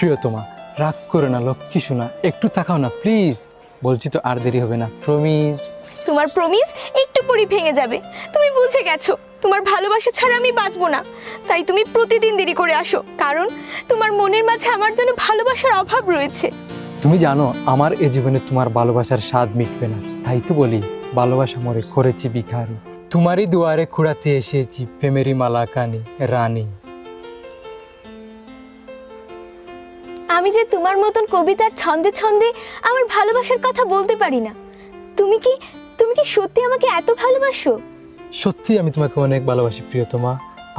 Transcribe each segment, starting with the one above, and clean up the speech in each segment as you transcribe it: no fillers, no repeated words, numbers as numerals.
প্রিয়তমা, রাগ করো না লক্ষ্মী শোনা, একটু তাকাও না প্লিজ। বলছি তো আর দেরি হবে না, প্রমিস। তোমার প্রমিস একটু পরই ভেঙে যাবে। তুমি বুঝে গেছো তোমার ভালোবাসা ছাড়া আমি বাঁচবো না। তাই তুমি প্রতিদিন দেরি করে আসো, কারণ তোমার মনের মাঝে আমার জন্য ভালোবাসার অভাব রয়েছে। তুমি জানো আমার এ জীবনে তোমার ভালোবাসার স্বাদ মিটবে না, তাই তো বলি ভালোবাসা মরে করেছি ভিখারি। তোমারই দুয়ারে খুঁড়াতে এসেছি প্রেমেরই মালা কানি রানী। আমি যে তোমার মতন কবিতার ছন্দে ছন্দে আমার ভালোবাসার কথা বলতে পারি না। তুমি কি সত্যি আমাকে এত ভালোবাসো? সত্যি আমি তোমাকে অনেক ভালোবাসি প্রিয়তমা।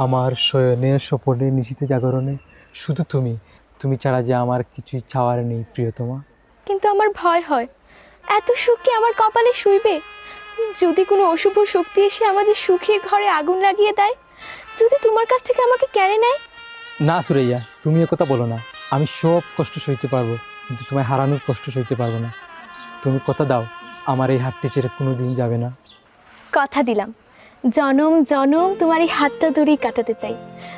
আমার শয়নে স্বপনে নিশীথে জাগরণে শুধু তুমি, তুমি ছাড়া যে আমার কিছুই চাওয়ার নেই প্রিয়তমা। কিন্তু আমার ভয় হয়, এত সুখ কি আমার কপালে শুইবে? যদি কোনো অশুভ শক্তি এসে আমাদের সুখের ঘরে আগুন লাগিয়ে দেয়, যদি তোমার কাছ থেকে আমাকে কেড়ে নেয়? না সুরাইয়া, তুমি এ কথা বলো না। আমি সব কষ্ট সইতে পারবো, কিন্তু তোমায় হারানোর কষ্ট সইতে পারবো না। তুমি কথা দাও আমার এই হাতটি ছেড়ে কোনো দিন যাবে না। কথা দিলাম, জনম জনম তোমার এই হাতটা ধরেই কাটাতে চাই।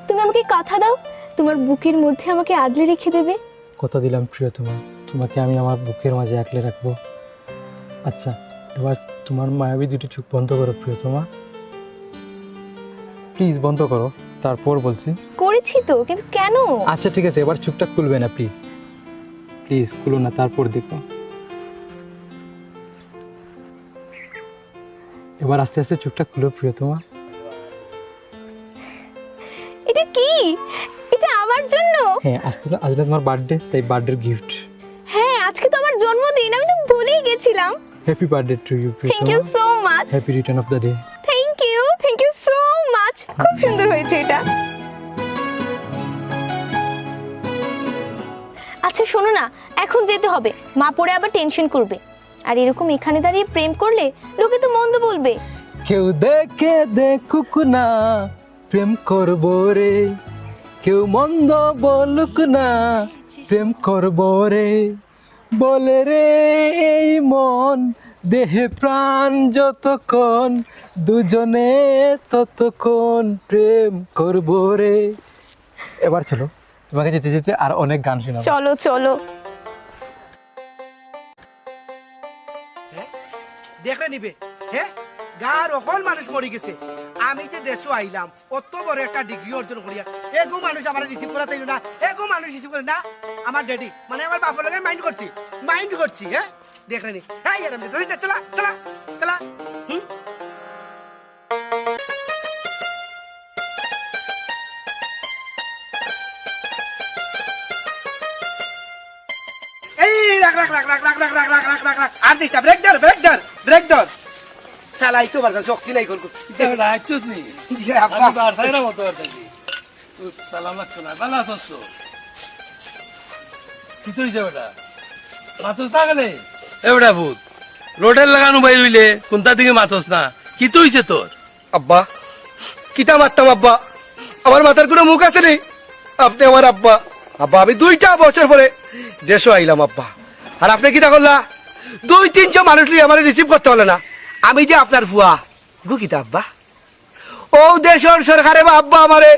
তুমি আমাকে কথা দাও, তোমার বুকের মধ্যে আমাকে আগলে রেখে দেবে। কথা দিলাম প্রিয়তমা, তোমাকে আমি আমার বুকের মাঝে আঁকলে রাখবো। আচ্ছা, এবার তোমার মায়াবী দুটি চোখ বন্ধ করো প্রিয়তমা, প্লিজ বন্ধ করো, তারপর বলছি। করেছি তো, কিন্তু কেন? আচ্ছা ঠিক আছে, এবার চোখটা খুলবে না প্লিজ, প্লিজ খুলো না, তারপর দেখো। এবার আস্তে আস্তে চোখটা খুলো প্রিয়তমা। এটা কি? এটা আমার জন্য? হ্যাঁ, আজকে তোমার বার্থডে, তাই বার্থডে গিফট। হ্যাঁ, আজকে তো আমার জন্মদিন, আমি তো ভুলেই গেছিলাম। Happy birthday to you thank প্রিয়তমা। You so much. Happy return of the day. Thank you so much. খুব সুন্দর হয়েছে এটা। আচ্ছা শোনো না, এখন যেতে হবে, মা পরে আবার টেনশন করবে। আর এরকম এখানে দাঁড়িয়ে প্রেম করলে লোকে তো মন্দ বলবে। কেউ দেখে দেখুক না প্রেম করব রে, কেউ মন্দ বলুক না প্রেম করব রে, বলে রে এই মন দেহে প্রাণ যতক্ষণ, দুজনে ততক্ষণ প্রেম করব রে। এবার চলো, তোমাকে যেতে যেতে আর অনেক গান শোনাবো। চলো চলো। দেখে নিবে হ্যাঁ, গার অকল মানুষ মরে গেছে। আমি যে দেশও আইলাম অত বড় একটা ডিগ্রি অর্জন করিয়া, এগো মানুষ আমার রিসিভ করা তাইল না, এগো মানুষ রিসিভ করে না। আমার ড্যাডি মানে আমার বাপের লগে মাইন্ড করছি হ্যাঁ। দেখে নি হ্যাঁ, চলা চলা চলা। এই রাখ রাখ রাখ রাখ রাখ রাখ রাখ রাখ রাখ রাখ রাখ আর দিস ব্রেক ধর চালাই তো বারবার শক্তি নাই কোন রোডের লাগানো বাইর হইলে কোনটা দিকে মাথস না, কি তো হইছে তোর? আব্বা কিতা মারতাম আব্বা, আমার মাথার কোনো মুখ আছে নেই। আপনি আমার আব্বা। আব্বা আমি 2টা বছর পরে দেশও আইলাম আব্বা, আর আপনি কিতা করলা? 2-300 মানুষ আমার রিসিভ করতে হলে না। আমি যে আপনার ফুয়া গু কিতা আব্বা, ও দেশের সরকারে বা আব্বা আমারে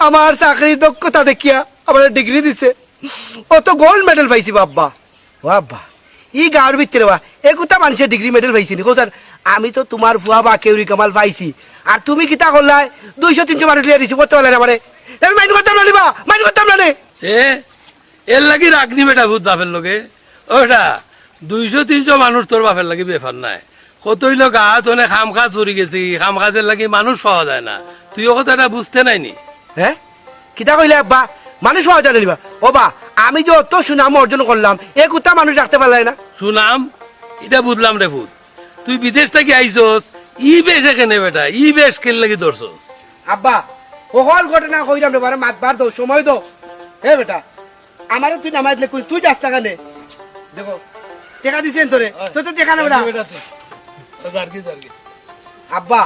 আমার চাকরির দক্ষতা দেখিয়া আমার ডিগ্রি দিছে, ও তো গোল্ড মেডেল পাইছি আব্বা। ও আব্বা ই গাঁর ভিতরে বা এগুতা মানুষের ডিগ্রি মেডেল পাইছি নি কোথার? আমি তো তোমার ফুয়া বা কেউরি কামাল পাইছি, আর তুমি কিতা করলাই? 200-300 মানুষ রিসিভ করতে পারলে আমারে, আমি মাইন্ড করতাম না নিবা, মাইন্ড করতাম না রে। এর লাগি রাগনি বেটা ভূত বাপের লগে ওটা 200-300 মানুষ তোর বাপের লাগি বেফার নাই। কতই লোক আহতনে খাম খাজ পড়ি গেছি, খাম কাজের লাগি মানুষ পাওয়া যায় না। তুই ও কথাটা বুঝতে নাইনি? হ্যাঁ কিতা কইলে আব্বা? মানুষ পাওয়া যায় না নিবা? ও বা আমি যে অত সুনাম অর্জন করলাম, এ কোথা মানুষ রাখতে পারলাই না? সুনাম এটা বুঝলাম রে ভূত, তুই বিদেশ থেকে আইসস, ই বেশ এখানে বেটা, ই বেশ কেন লাগি ধরছস? আব্বা ওহল ঘটনা কইরাম রে, বারে মাতবার দাও, সময় দাও। হে বেটা আমারে তুই নামাই দিলে তুই যাস টাকা নে, দেখো টাকা দিছেন তোরে, তো তো টাকা না বেটা। আব্বা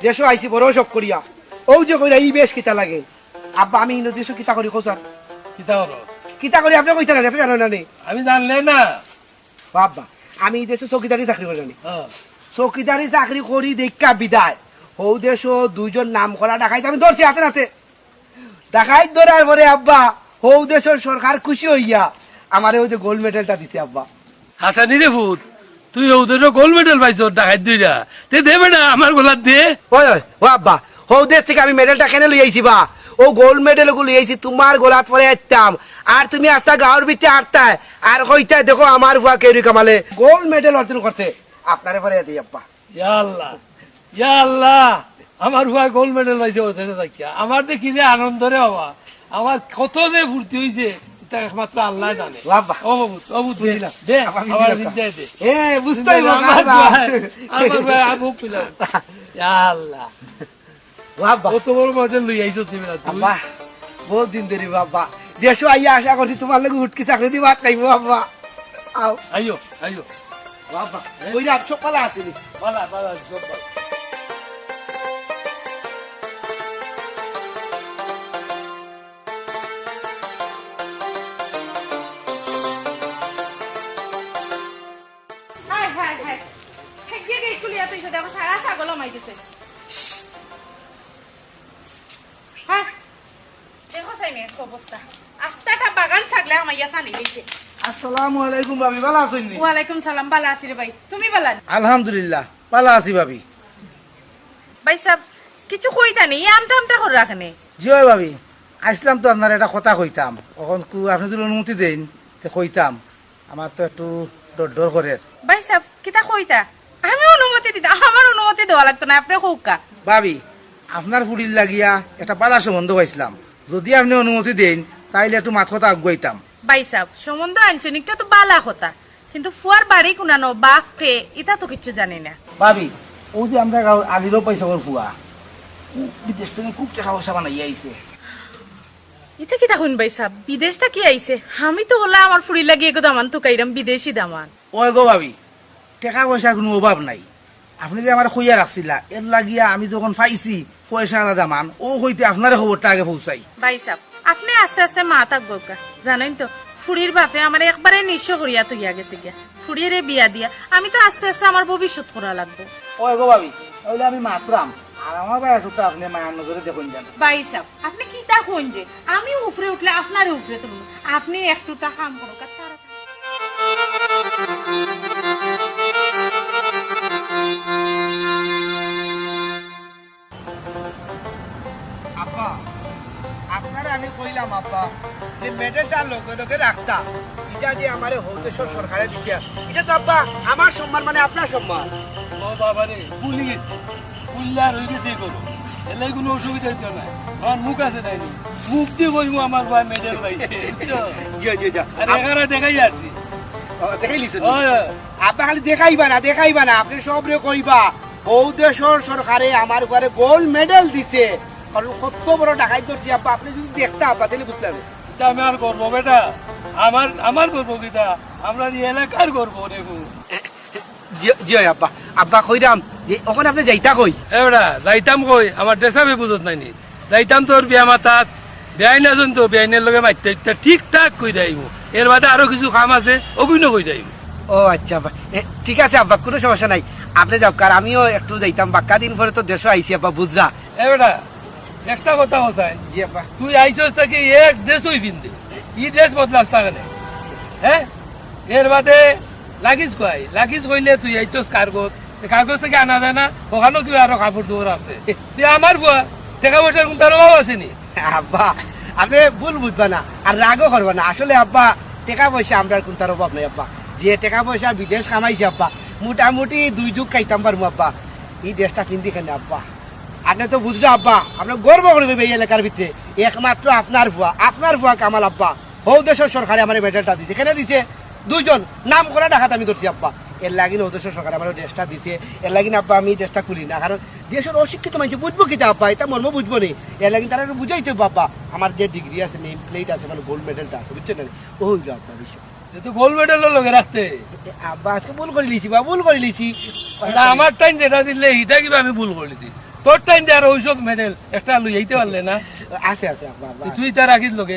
দেশ আইসি বড় শখ করিয়া, ও যে কইরা ই বেশ কিতা লাগে। আব্বা আমি ইনো দেশ কিতা করি কোসার কিতা করি আপনি কইতা না, আপনি জানেন না? আমি জানলে না আব্বা আমি এই দেশে চৌকিদারি চাকরি করি জানি, চৌকিদারি চাকরি করি দেখা বিদায় ও দেশ 2জন নাম করা ডাকাইতে আমি ধরছি হাতে নাতে। ডাকাইত ধরার পরে আব্বা ও হৌ দেশের সরকার খুশি হইয়া আমারে ওই যে গোল্ড মেডেলটা দিছে আব্বা। হাসানি রে ভূত, তুই ওদের গোল্ড মেডেল পাইছ ডাকাত দুইটা, তে দেবে না আমার গোলার দে। ওই ওই ও আব্বা, হৌ দেশ থেকে আমি মেডেলটা কেন লই আইছি বা, ও গোল্ড মেডেল গুলো লইছি তোমার গোলাত পরে আইতাম, আর তুমি আস্তা গাঁর ভিতরে আটতায় আর কইতায় দেখো আমার বুয়া কেউরি কামালে গোল্ড মেডেল অর্জন করছে, আপনারে পরে দিই আব্বা। ইয়া আল্লাহ, ইয়া আল্লাহ, আমার ভাই গোল্ড মেডেল পাইছে ওদের দেখিয়া আমার দেখি যে আনন্দ রে বাবা, আমার কত যে ফুর্তি হইছে তা একমাত্র আল্লাহ জানে। বাবা ও বাবু, ও বুঝ দিলা দে, আমার দিতে দে। এ বুঝতেই আমার ভাই আবু পিলাম। ইয়া আল্লাহ, বাবা কত বড় মডেল লই আইছো তুমি না তুই। আব্বা বহুত দিন ধরে বাবা দেশো আইয়া আশা করছি তোমার লাগে উঠকি চাকরি দি ভাত খাইবো আব্বা। আও আইও আইও, বাবা ওই রাত সকালে আসেনি। বালা বালা সব বালা। হাই হাই হাই গিয়ে গিয়ে খুলিয়া তুই দেখো সারা ছাগল মাইতেছে। হ্যাঁ দেখো সাইনে অবস্থা, আস্তাটা বাগান ছাগলে আমাইয়া সানি দিয়েছে। আসসালামু আলাইকুম ভাবি, ভালো আছেন নি? ওয়ালাইকুম সালাম, বালা আছি রে ভাই, তুমি বালা? আলহামদুলিল্লাহ ভালো আছি ভাবি। ভাই সাহেব কিছু কইতা নেই, আমটা আমটা করে রাখনে। জি ওই ভাবি, আসলাম তো আপনার একটা কথা কইতাম, এখন আপনি যদি অনুমতি দেন তো কইতাম, আমার তো একটু ডর ডর করে। ভাই সাহেব কিতা কইতা? আমি অনুমতি দিতা, আমার অনুমতি দেওয়া লাগতো না, আপনি কৌকা। ভাবি আপনার ফুড়ির লাগিয়া একটা পালা সম্বন্ধ পাইছিলাম, যদি আপনি অনুমতি দেন তাইলে একটু মাথা কথা আগুয়াইতাম। ভাই সাহেব সম্বন্ধ আঞ্চনিকটা তো বালা কথা, কিন্তু ফুয়ার বাড়ি কুনানো বাপ কে এটা তো কিছু জানি না। ভাবি ও যে আমরা আলিরও পয়সা ওর ফুয়া বিদেশ থেকে খুব টাকা পয়সা বানাই আইছে। ইতা কি দেখুন ভাই সাহেব, বিদেশ থেকে আইছে, আমি তো বললাম আমার ফুড়ি লাগিয়ে গো দামান তো কাইরাম বিদেশি দামান। ওই গো ভাবি টাকা পয়সার কোনো অভাব নাই, আপনি যে আমার খুইয়া রাখছিলা এর লাগিয়া আমি যখন পাইছি পয়সা আলাদা মান ও হইতে আপনার খবরটা আগে পৌঁছাই। ভাই সাহেব আপনি আস্তে আস্তে মাথা গোকা, জানেন তো ফুড়ির বাপে আমার একবারে নিঃস্ব করিয়া তুইয়া গেছে গিয়া, ফুড়ির বিয়া দিয়া আমি তো আস্তে আস্তে আমার ভবিষ্যৎ করা লাগবে। ওই গো ভাবি তাহলে আমি মাত্রাম, আর আমার বেড়াটা আপনি মায়ের নজরে দেখুন যান। ভাই সাহেব আপনি কি তা কইন যে আমি উপরে উঠলে আপনারে উপরে তুলব, আপনি একটু তা কাম করো আব্বা আপনারে আমি কইলাম আব্বা যে মেডেলটা লোকে লোকে রাখতা, এটা যে আমারে হৌদেশ্বর সরকারে দিছে, এটা তো আব্বা আমার সম্মান মানে আপনার সম্মান। ও বাবা রে, ভুলে গেছি, ভুললে হয়ে গেছে করো, এলাই কোনো অসুবিধা হইতো না। আমার মুখ আছে তাই নি, মুখ দিয়ে কইমু আমার ভাই মেডেল পাইছে, বুঝছো? জি জি জি আর এখানে দেখাই আসছি। দেখাই লিছেন ওই, আপনি খালি দেখাইবা না আপনি সব রে কইবা হৌদেশ্বর সরকারে আমার ঘরে গোল্ড মেডেল দিছে, কারণ কত বড় টাকাই ধরছি আব্বা, আপনি যদি দেখতে আব্বা তাহলে বুঝতে হবে। এটা আমি আর করবো বেটা, আমার করবো কিটা, আমরা এই এলাকার করবো দেখো। জি আব্বা, আব্বা কইরাম যে ওখানে আপনি যাইতা কই। এবারা যাইতাম কই, আমার ড্রেসাপে বুঝত নাইনি, যাইতাম তোর বিয়া মাতাত, বেআইন আছেন তো বেআইনের লগে মাইতে ঠিকঠাক কই যাইব, এর বাদে আরো কিছু কাম আছে অভিনয় কই যাইব। ও আচ্ছা আব্বা, ঠিক আছে আব্বা কোনো সমস্যা নাই, আপনি যাও, কার আমিও একটু যাইতাম, বাক্কা দিন পরে তো দেশও আইসি আব্বা বুঝরা। এবারা একটা কথা কোথায়, জি আব্বা তুই আইসস থাকি এক ড্রেসই পিনতে, ই ড্রেস বদলাস থাকে না, হ্যাঁ? এর বাদে লাগিস কয়, লাগিস কইলে তুই আইসস কার্গত, কাগজ থেকে আনা যায় না, ওখানেও কি আরো কাপড় চোপড় আছে, তুই আমার বুয়া টাকা পয়সার কোন তার অভাব আসেনি। আব্বা আপনি ভুল বুঝবা না আর রাগও করবা না, আসলে আব্বা টাকা পয়সা আমরা কোন তার অভাব নাই আব্বা, যে টাকা পয়সা বিদেশ কামাইছে আব্বা মোটামুটি 2 যুগ খাইতাম পারবো আব্বা, এই ড্রেসটা কিনতে কেন আব্বা, আপনি তো বুঝলো আব্বা, আমরা গর্ব করবে এই এলাকার ভিতরে একমাত্র আপনার ভুয়া কামাল আব্বা হৌদেশ্বর সরকারে আমার মেডেলটা দিছে, কেন দিছে? 2 জন নাম করা ডাকাত আমি ধরছি আব্বা, এর লাগিন হৌদেশ্বর সরকার আমার ড্রেসটা দিছে, এর লাগিন আব্বা আমি ড্রেসটা খুলি না, কারণ দেশের অশিক্ষিত মানুষ বুঝবো কিতা আব্বা, এটা মর্ম বুঝবো নি, এর লাগিন তারা বুঝাইতে বাবা আমার যে ডিগ্রি আছে নেম প্লেট আছে মানে গোল্ড মেডেলটা আছে বুঝছেন না, ও হইলো আব্বা বিষয়। তুই গোল্ড মেডেলের লগে রাখতে আব্বা আজকে ভুল করে লিছি বা ভুল করে লিছি, আমার টাইম যেটা দিলে এটা কিবা আমি ভুল করে দিছি, তোর টাইম দিয়ে আর ওইসব মেডেল একটা লই আইতে পারলে না, আছে আব্বা আব্বা তুই তা রাখিস লোকে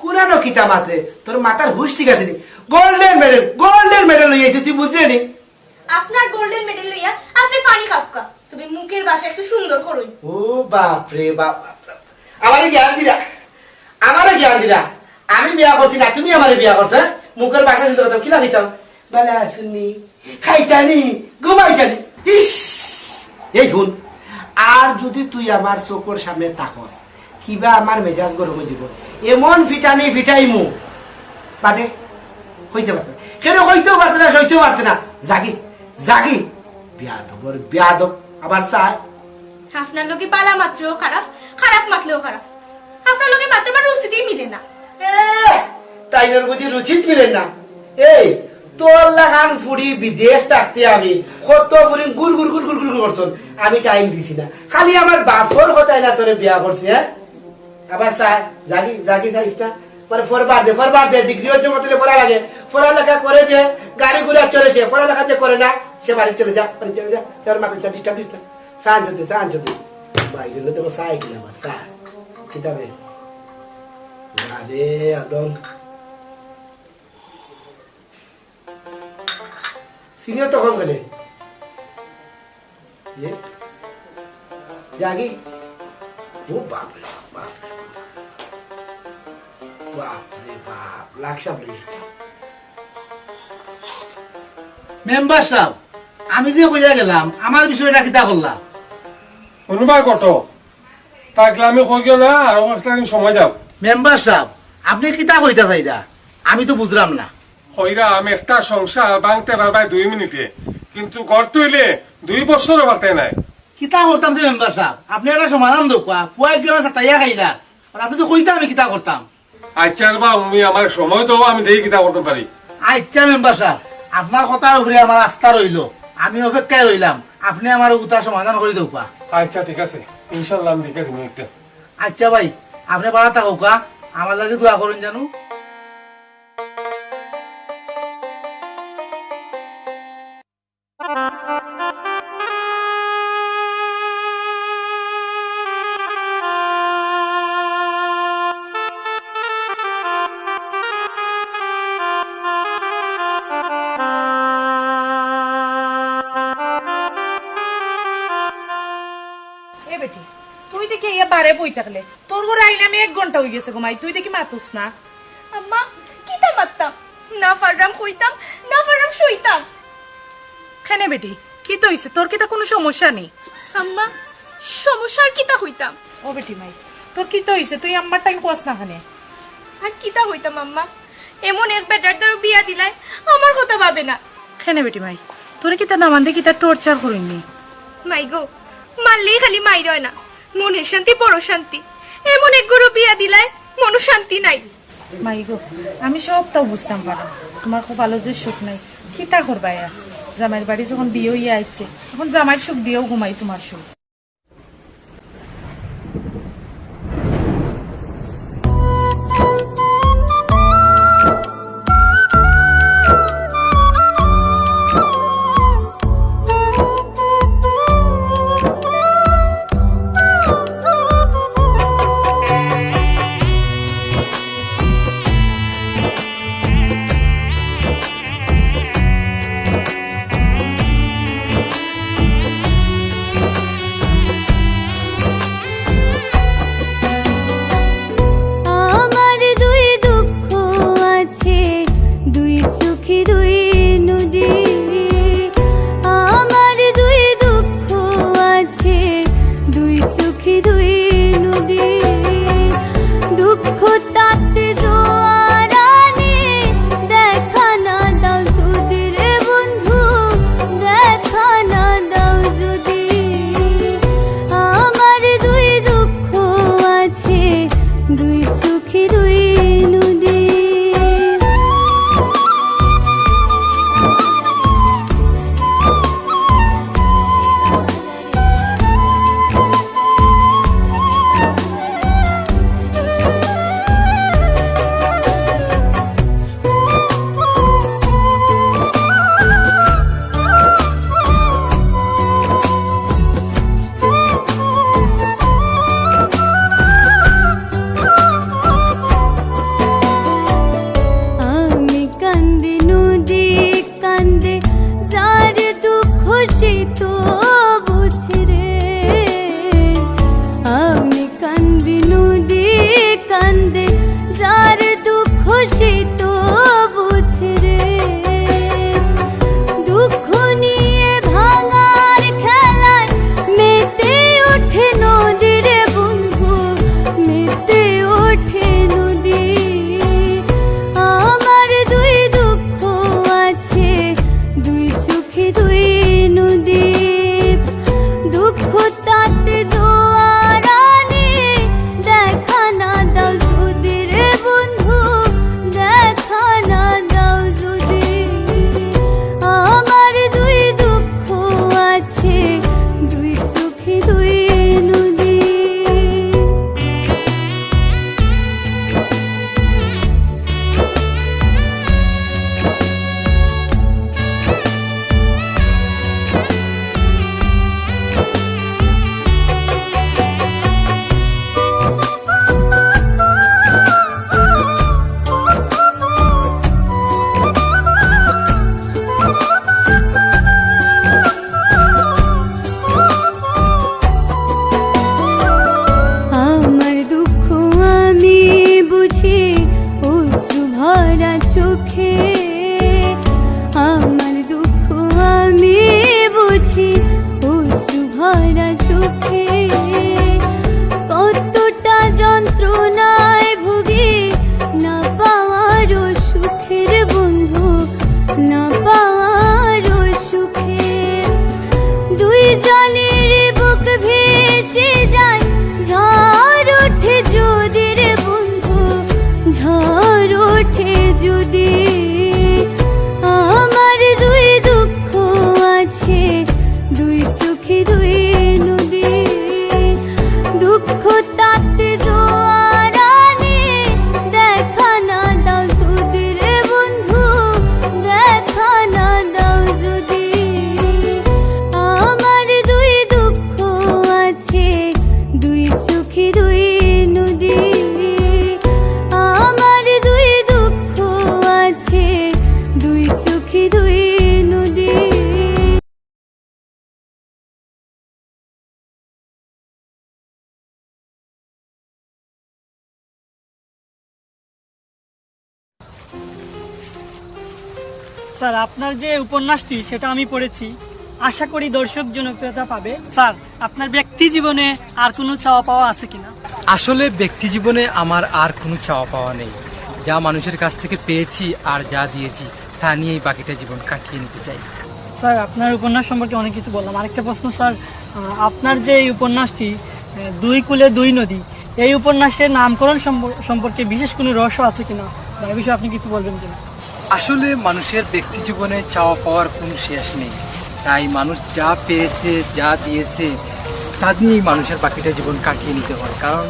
কুলানো কিতা মাতে তোর মাথার হুশ ঠিক আছে নি গোল্ডেন মেডেল লই আইছে তুই বুঝলি নি আপনার গোল্ডেন মেডেল লইয়া আপনি পানি খাপকা তুমি মুখের ভাষা একটু সুন্দর করুন ও বাপ রে বাপ আমারে জ্ঞান দিলা আমি বিয়া করছি না তুমি আমারে বিয়া করছ মুখের ভাষা শুনতে কথা কি লাগিতাম বালা শুননি খাইতানি ঘুমাইতানি ইস এই শুন আর যদি তুই আমার চোখের সামনে তাকস কিবা আমার মেজাজ গরম হয়ে যাব এমন ফিটানি ফিটাইমু বাদে হইতে পারত কেন হইতেও পারত না সইতেও পারত না জাগি বিয়াদব আবার চায় আপনার লোকে পালা মাত্রও খারাপ খারাপ মাতলেও খারাপ আপনার লোকে মাত্র আমার রুচিতেই মিলে না তাইনের বুঝি রুচিত মিলে না এই তোর লাগান ফুড়ি বিদেশ থাকতে আমি কত ফুড়ি গুড় গুড় গুড় গুড় গুড় করতো আমি টাইম দিছি না খালি আমার বাপর কথাই না তোরে বিয়া করছি হ্যাঁ আবার চায় জাগি চাইস না মানে ফরবার দে ডিগ্রিও জমা তুলে পড়া লাগে পড়ালেখা করে যে গাড়ি ঘুরে চলেছে পড়ালেখা যে করে না সে বাড়ি চলে যা তোর মাথা ডিস্টার্ব দিস না সাহায্য দে ভাই জন্য তোকে সাহায্য দিলাম আমার সাহায্য কিতাবে আরে আদম সিনিয়র তখন গেলে জাগি ও বাপরে বাপ লাকসাম মেম্বার সাহেব আমি যে কইয়া গেলাম আমার বিষয়টা কিতা করলাম অনুবাদ কত তাকলে আমি কই গেল না আর একটা দিন সময় যাও মেম্বার সাহেব আপনি কিতা কইতা চাইদা আমি তো বুঝলাম না কইরা আমি একটা সংসার ভাঙতে পারবাই 2 মিনিটে কিন্তু ঘর তৈলে 2 বছরও পারতে নাই কিতা করতাম যে মেম্বার সাহেব আপনি একটা সমাধান দোকা পুয়াই গিয়ে তাইয়া খাইলা আর আপনি তো কইতা আমি কিতা করতাম আচ্ছা বা আমি আমার সময় দেবো আমি দেখি কিতা করতে পারি আচ্ছা মেম্বার সাহেব আপনার কথার উপরে আমার আস্থা রইল আমি অপেক্ষায় রইলাম আপনি আমার উতা সমাধান করে দোকা আচ্ছা ঠিক আছে ইনশাল্লাহ আমি দেখে দিবো একটা আচ্ছা ভাই আপনি বাড়া থাকুকা আমার লাগে দোয়া করুন জানো এ বেটি তুই দেখি ইয়া বারে বই থাকলে তোর ঘরে আইলে আমি 1 ঘন্টা হয়ে গেছে ঘুমাই তুই দেখি মাতুস না আম্মা কিতা মারতাম না ফাররাম কইতাম না ফাররাম শুইতাম খানে বেটি কি তো হইছে তোর কি তা কোনো সমস্যা নেই আম্মা সমস্যা আর কিতা হইতাম ও বেটি মাই তোর কি তো হইছে তুই আম্মার টাইম কোস না খানে আর কিতা হইতাম আম্মা এমন এক বেটার দ্বারা বিয়া দিলাই আমার কথা ভাবে না খানে বেটি মাই তোর কি তা নামান্দে কি তা টর্চার করিনি মাই গো মারলেই খালি মাই রয় না মনের শান্তি বড় শান্তি এমন এক গরু বিয়া দিলাই মন শান্তি নাই মাই গো আমি সবটাও বুঝতাম পারা তোমার খুব ভালো যে সুখ নাই কিতা করবা ইয়া জামাইয়ের বাড়ি যখন বিয়ে হইয়া আইছে এখন জামাইয়ের সুখ দিয়েও ঘুমাই তোমার সুখ ভরা চোখে আমার দুঃখ আমি বুঝি, অশ্রু ভরা চোখে কতটা যন্ত্রণায় ভুগি, না পাওয়ার সুখের বন্ধু, না পাওয়ার সুখে। দুই জনের বুক ভেসে যায়, ঝড় ওঠে যদি রে বন্ধু, ঝড় ওঠে যদি। আমার দুই দুঃখ আছে, দুই চোখে দুই নদী, দুঃখ তাতে জোয়ার আনে, দেখা না দাও যদি রে বন্ধু, দেখা না দাও যদি। আমার দুই দুঃখ আছে, দুই চোখে দুই নদী, আমার দুই দুঃখ আছে, দুই চোখে দুই নদী। স্যার, আপনার যে উপন্যাসটি সেটা আমি পড়েছি, আশা করি দর্শক জনপ্রিয়তা পাবে। স্যার, আপনার ব্যক্তি জীবনে আর কোনো চাওয়া পাওয়া আছে কিনা? আসলে ব্যক্তি জীবনে আমার আর কোনো চাওয়া পাওয়া নেই। যা মানুষের কাছ থেকে পেয়েছি আর যা দিয়েছি তা নিয়েই বাকিটা জীবন কাটিয়ে নিতে চাই। স্যার, আপনার উপন্যাস সম্পর্কে অনেক কিছু বললাম। আরেকটা প্রশ্ন স্যার, আপনার যে এই উপন্যাসটি দুই কূলে দুই নদী, এই উপন্যাসের নামকরণ সম্পর্কে বিশেষ কোনো রহস্য আছে কিনা, বা এই বিষয়ে আপনি কিছু বলবেন কিনা? আসলে মানুষের ব্যক্তি জীবনে চাওয়া পাওয়ার কোনো শেষ নেই, তাই মানুষ যা পেয়েছে যা দিয়েছে তা নিয়েই মানুষের বাকিটা জীবন কাটিয়ে নিতে হয়। কারণ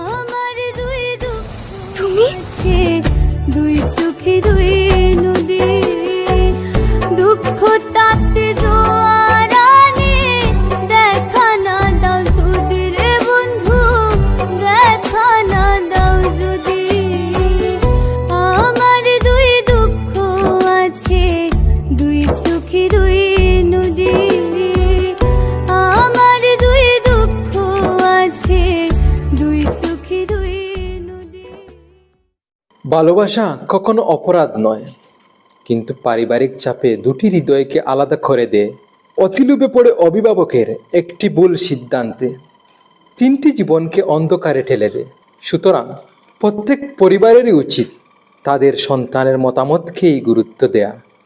আমার দুই দুঃখ তুমি? আছে, দুই চোখে দুই নদী, দুঃখ তাতে জোয়ার আনে, দেখা না দাও যদি রে বন্ধু, দেখা না দাও যদি। আমার দুই দুঃখ আছে, দুই চোখে দুই নদী, আমার দুই দুঃখ আছে, দুই চোখে দুই নদী। ভালোবাসা কখনো অপরাধ নয়, কিন্তু পারিবারিক চাপে দুটি হৃদয়কে আলাদা করে দেয়। অতিলোভে পড়ে অভিভাবকের একটি ভুল সিদ্ধান্তে তিনটি জীবনকে অন্ধকারে ঠেলে দেয়। সুতরাং প্রত্যেক পরিবারেরই উচিত তাদের সন্তানের মতামতকেই গুরুত্ব দেয়া।